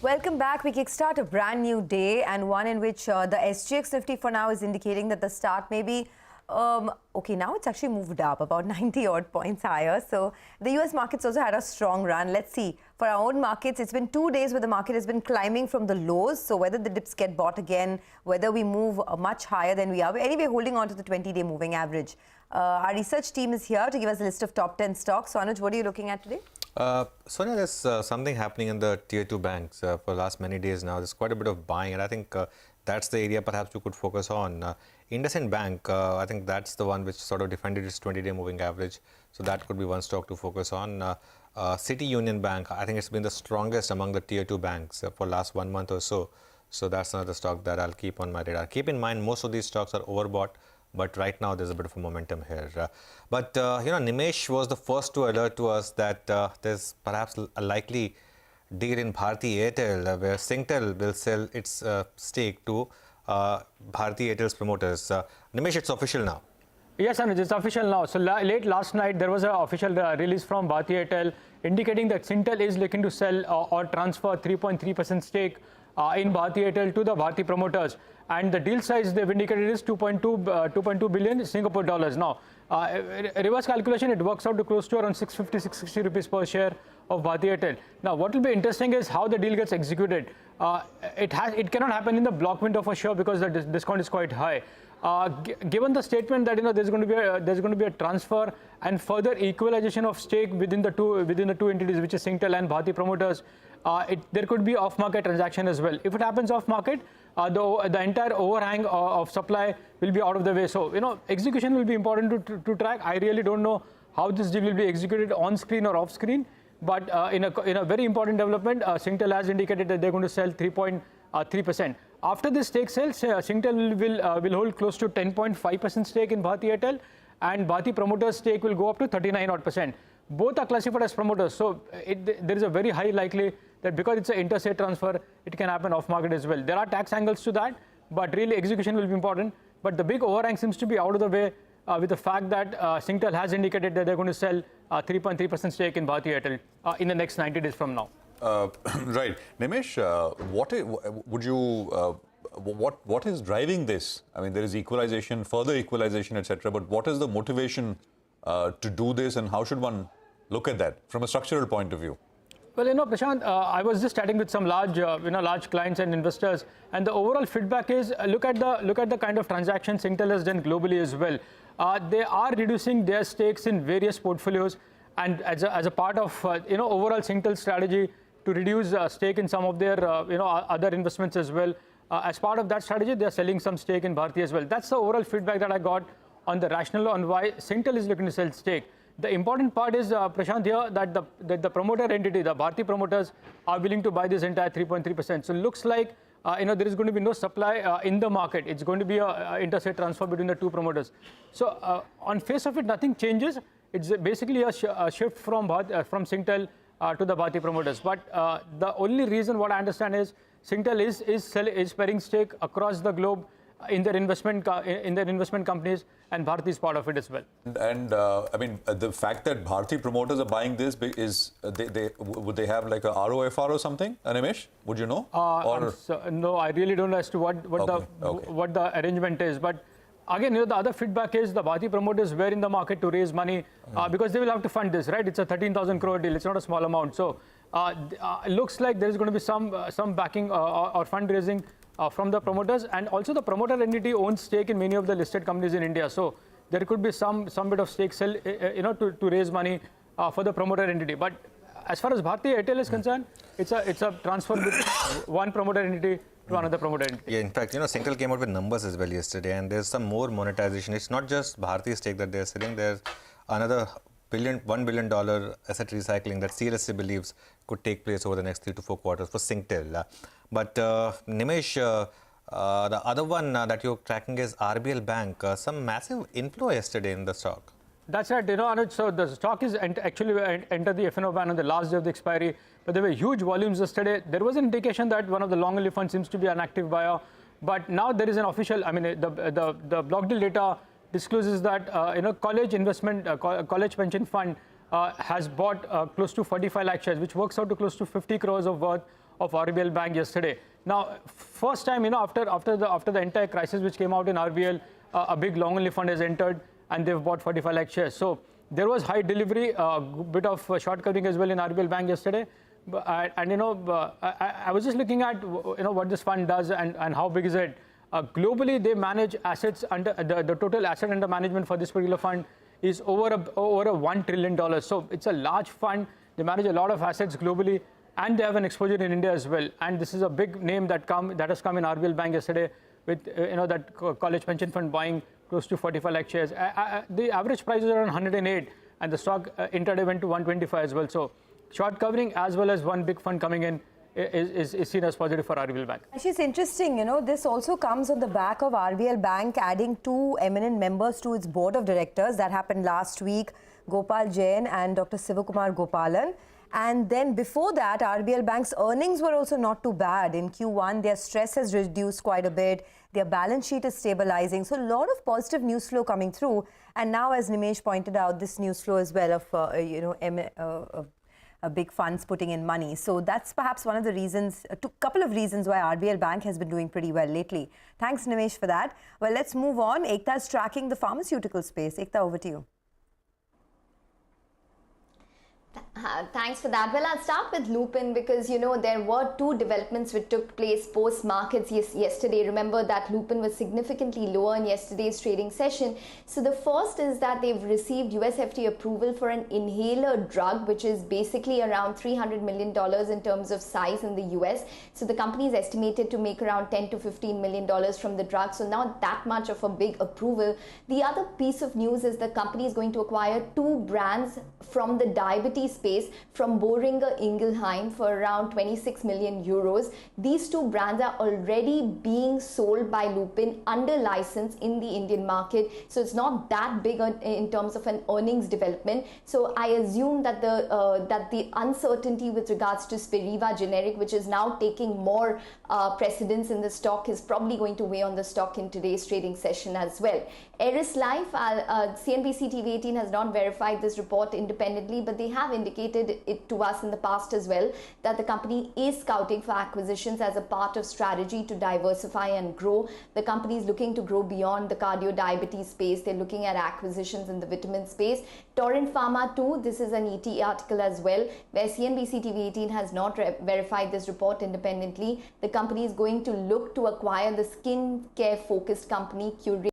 Welcome back. We kickstart a brand new day and one in which the SGX Nifty for now is indicating that the start may be, okay, now it's actually moved up about 90 odd points higher. So the US markets also had a strong run. Let's see. For our own markets, it's been 2 days where the market has been climbing from the lows. So whether the dips get bought again, whether we move much higher than we are. We're anyway holding on to the 20-day moving average. Our research team is here to give us a list of top 10 stocks. So Anuj, what are you looking at today? Sonia, there's something happening in the tier 2 banks for the last many days now. There's quite a bit of buying, and I think that's the area perhaps we could focus on. IndusInd Bank, I think that's the one which sort of defended its 20-day moving average. So that could be one stock to focus on. City Union Bank, I think it's been the strongest among the tier 2 banks for the last 1 month or so. So that's another stock that I'll keep on my radar. Keep in mind, most of these stocks are overbought. But right now, there's a bit of a momentum here. Nimesh was the first to alert to us that there's perhaps a likely deal in Bharti Airtel where Singtel will sell its stake to Bharti Airtel's promoters. Nimesh, it's official now. Yes, Anuj, it's official now. So late last night, there was an official release from Bharti Airtel indicating that Singtel is looking to sell or transfer 3.3% stake in Bharti Airtel to the Bharti promoters. And the deal size they've indicated is 2.2 billion Singapore dollars. Now, reverse calculation, it works out to close to around 650-660 rupees per share of Bharti Airtel. Now, what will be interesting is how the deal gets executed. It cannot happen in the block window for sure because the discount is quite high. Given the statement that there's going to be a transfer and further equalization of stake within the two entities, which is Singtel and Bharti promoters, there could be off-market transaction as well. If it happens off-market, the entire overhang of supply will be out of the way. So, execution will be important to track. I really don't know how this deal will be executed on screen or off screen. But in a very important development, Singtel has indicated that they're going to sell 3.3%. After this stake sale, Singtel will hold close to 10.5% stake in Bharti Airtel, and Bharti promoters' stake will go up to 39%. Both are classified as promoters, so there is a very high likelihood that because it's an interstate transfer, it can happen off-market as well. There are tax angles to that, but really execution will be important. But the big overhang seems to be out of the way with the fact that Singtel has indicated that they're going to sell 3.3% stake in Bharti Airtel in the next 90 days from now. Right. Nimesh, what is driving this? I mean, there is equalization, further equalization, etc. But what is the motivation to do this, and how should one look at that from a structural point of view? Well, Prashant, I was just chatting with some large clients and investors, and the overall feedback is look at the kind of transactions Singtel has done globally as well. They are reducing their stakes in various portfolios, and as a part of overall Singtel strategy to reduce stake in some of their other investments as well. As part of that strategy, they are selling some stake in Bharti as well. That's the overall feedback that I got on the rationale on why Singtel is looking to sell stake. The important part is, Prashant, here that the promoter entity, the Bharti promoters, are willing to buy this entire 3.3%. So it looks like there is going to be no supply in the market. It's going to be an interstate transfer between the two promoters. So on face of it, nothing changes. It's basically a shift from Singtel to the Bharti promoters. But the only reason, what I understand, is Singtel is sparing stake across the globe in their investment companies, and Bharti is part of it as well. And I mean, the fact that Bharti promoters are buying this is would they have like a ROFR or something, Nimesh? Would you know? No, I really don't know as to what the arrangement is. But again, the other feedback is the Bharti promoters were in the market to raise money because they will have to fund this, right? It's a 13,000 crore deal. It's not a small amount. So it looks like there is going to be some backing or fundraising from the promoters, and also the promoter entity owns stake in many of the listed companies in India. So there could be some bit of stake sell, to raise money for the promoter entity. But as far as Bharti Airtel is concerned, it's a transfer between one promoter entity to another promoter entity. Yeah, in fact, Singtel came out with numbers as well yesterday, and there's some more monetization. It's not just Bharti stake that they're selling. There's another $1 billion asset recycling that CLSA believes could take place over the next 3 to 4 quarters for Singtel. But Nimesh, the other one that you're tracking is Rbl Bank. Some massive inflow yesterday in the stock. That's right, Anuj. So the stock is actually entered the FNO ban on the last day of the expiry, but there were huge volumes yesterday. There was an indication that one of the long-only funds seems to be an active buyer, but now there is an official. I mean, the block deal data discloses that college pension fund has bought close to 45 lakh shares, which works out to close to 50 crores of worth of RBL Bank yesterday. Now, first time, after the entire crisis which came out in RBL, a big long only fund has entered and they've bought 45 lakh shares. So there was high delivery, a bit of short covering as well in RBL Bank yesterday. I was just looking at what this fund does and how big is it. Globally, they manage assets under the total asset under management for this particular fund is over a $1 trillion. So it's a large fund. They manage a lot of assets globally, and they have an exposure in India as well. And this is a big name that has come in RBL Bank yesterday with that college pension fund buying close to 45 lakh shares. The average price is around 108, and the stock intraday went to 125 as well. So short covering as well as one big fund coming in is seen as positive for RBL Bank. Actually, it's interesting, this also comes on the back of RBL Bank adding 2 eminent members to its board of directors. That happened last week, Gopal Jain and Dr. Sivakumar Gopalan. And then before that, RBL Bank's earnings were also not too bad. In Q1, their stress has reduced quite a bit. Their balance sheet is stabilizing. So a lot of positive news flow coming through. And now, as Nimesh pointed out, this news flow as well of, big funds putting in money. So that's perhaps one of the reasons, a couple of reasons why RBL Bank has been doing pretty well lately. Thanks, Nimesh, for that. Well, let's move on. Ekta is tracking the pharmaceutical space. Ekta, over to you. Thanks for that. Well, I'll start with Lupin because, there were 2 developments which took place post-markets yesterday. Remember that Lupin was significantly lower in yesterday's trading session. So the first is that they've received US FDA approval for an inhaler drug, which is basically around $300 million in terms of size in the US. So the company is estimated to make around $10 to $15 million from the drug. So not that much of a big approval. The other piece of news is the company is going to acquire 2 brands from the diabetes space from Boehringer Ingelheim for around 26 million euros. These 2 brands are already being sold by Lupin under license in the Indian market. So it's not that big in terms of an earnings development. So I assume that the uncertainty with regards to Spiriva generic, which is now taking more precedence in the stock, is probably going to weigh on the stock in today's trading session as well. Eris Life, CNBC-TV18 has not verified this report independently, but they have indicated it to us in the past as well that the company is scouting for acquisitions as a part of strategy to diversify and grow. The company is looking to grow beyond the cardio-diabetes space. They're looking at acquisitions in the vitamin space. Torrent Pharma too, this is an ET article as well, where CNBC-TV18 has not verified this report independently. The company is going to look to acquire the skincare-focused company Curate.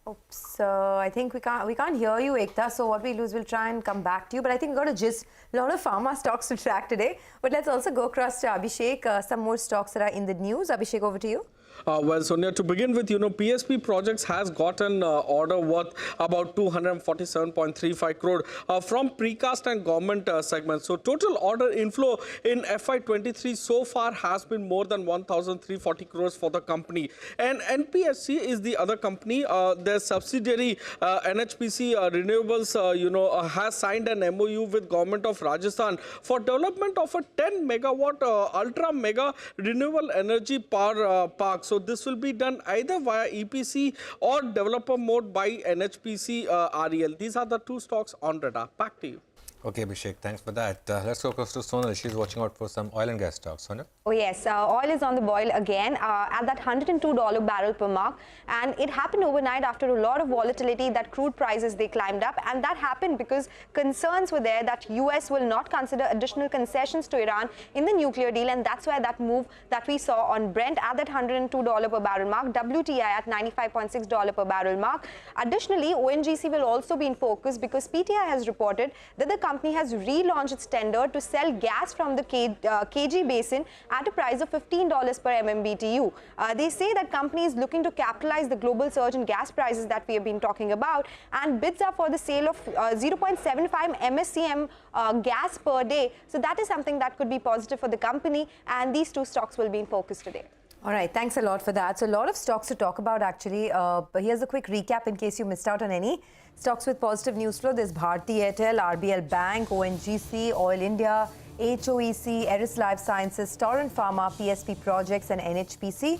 Oops, I think we can't hear you, Ekta. So what we lose, we'll try and come back to you. But I think we've got a lot of pharma stocks to track today. But let's also go across to Abhishek. Some more stocks that are in the news. Abhishek, over to you. Well, Sonia, to begin with, PSP Projects has got an order worth about 247.35 crore from precast and government segment. So total order inflow in FY23 so far has been more than 1,340 crores for the company. And NPSC is the other company. Their subsidiary NHPC Renewables, has signed an MOU with Government of Rajasthan for development of a 10 megawatt ultra mega renewable energy power park. So this will be done either via EPC or developer mode by NHPC REL. These are the 2 stocks on radar. Back to you. Okay, Abhishek, thanks for that. Let's go across to Sonal. She's watching out for some oil and gas stocks. Sonal? Oh yes, oil is on the boil again at that $102 barrel per mark, and it happened overnight after a lot of volatility that crude prices they climbed up, and that happened because concerns were there that US will not consider additional concessions to Iran in the nuclear deal, and that's why that move that we saw on Brent at that $102 per barrel mark, WTI at $95.6 per barrel mark. Additionally, ONGC will also be in focus because PTI has reported that the company has relaunched its tender to sell gas from the KG basin at a price of $15 per MMBTU. They say that company is looking to capitalize the global surge in gas prices that we have been talking about, and bids are for the sale of 0.75 MSCM gas per day. So that is something that could be positive for the company, and these 2 stocks will be in focus today. All right, thanks a lot for that. So a lot of stocks to talk about actually. But here's a quick recap in case you missed out on any. Stocks with positive news flow. There's Bharti Airtel, RBL Bank, ONGC, Oil India, HOEC, Eris Life Sciences, Torrent Pharma, PSP Projects and NHPC.